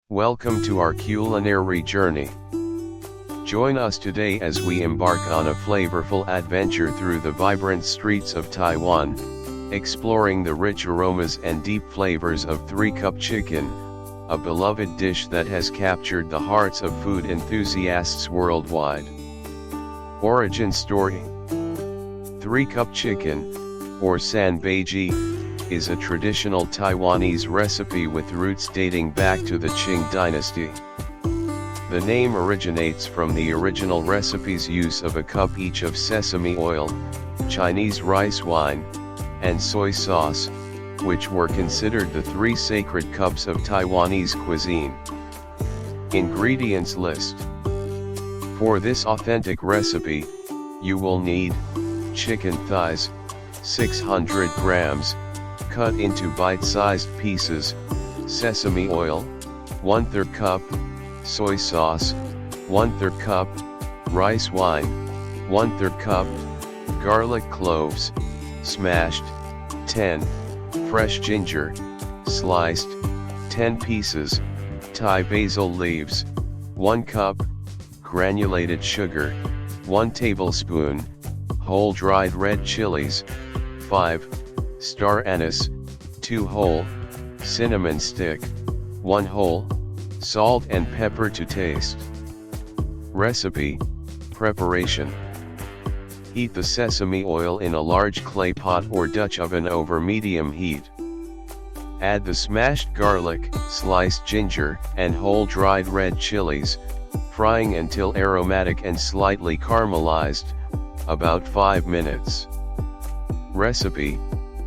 Welcome to our culinary journey. Join us today as we embark on a flavorful adventure through the vibrant streets of Taiwan, exploring the rich aromas and deep flavors of 3-cup chicken, a beloved dish that has captured the hearts of food enthusiasts worldwide. Origin story: 3-cup chicken, or san beiji, is a traditional Taiwanese recipe with roots dating back to the Qing dynasty. The name originates from the original recipe's use of a cup each of sesame oil, Chinese rice wine, and soy sauce, which were considered the 3 sacred cups of Taiwanese cuisine. Ingredients list. For this authentic recipe, you will need chicken thighs, 600 grams, cut into bite-sized pieces, sesame oil, 1/3 cup, soy sauce, 1/3 cup, rice wine, 1/3 cup, garlic cloves, smashed, 10, fresh ginger, sliced, 10 pieces, Thai basil leaves, 1 cup, granulated sugar, 1 tablespoon, whole dried red chilies, 5, star anise, 2 whole, cinnamon stick, 1 whole, salt and pepper to taste. Recipe: preparation. Heat the sesame oil in a large clay pot or Dutch oven over medium heat. Add the smashed garlic, sliced ginger, and whole dried red chilies, frying until aromatic and slightly caramelized, about 5 minutes. Recipe: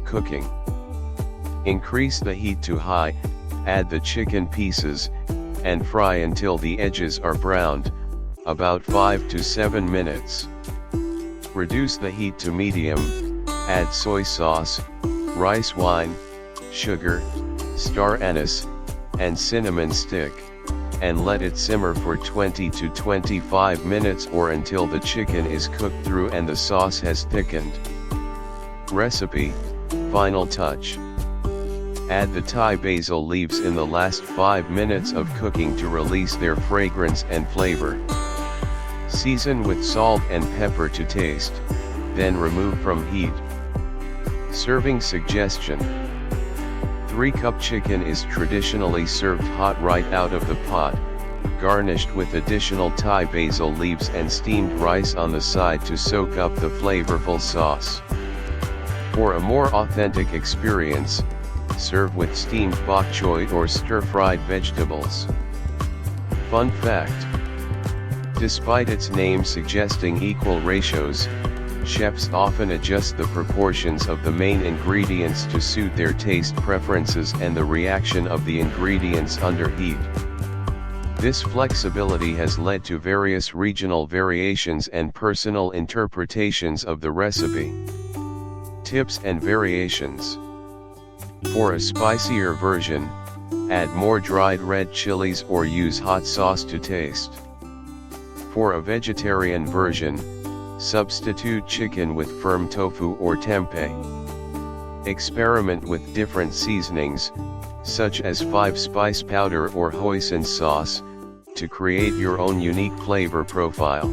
cooking. Increase the heat to high, add the chicken pieces, and fry until the edges are browned, about 5 to 7 minutes. Reduce the heat to medium, add soy sauce, rice wine, sugar, star anise, and cinnamon stick, and let it simmer for 20 to 25 minutes or until the chicken is cooked through and the sauce has thickened. Recipe: final touch. Add the Thai basil leaves in the last 5 minutes of cooking to release their fragrance and flavor. Season with salt and pepper to taste, then remove from heat. Serving suggestion: 3-cup chicken is traditionally served hot right out of the pot, garnished with additional Thai basil leaves and steamed rice on the side to soak up the flavorful sauce. For a more authentic experience, serve with steamed bok choy or stir-fried vegetables. Fun fact: despite its name suggesting equal ratios, chefs often adjust the proportions of the main ingredients to suit their taste preferences and the reaction of the ingredients under heat. This flexibility has led to various regional variations and personal interpretations of the recipe. Tips and variations. For a spicier version, add more dried red chilies or use hot sauce to taste. For a vegetarian version, substitute chicken with firm tofu or tempeh. Experiment with different seasonings, such as 5-spice powder or hoisin sauce, to create your own unique flavor profile.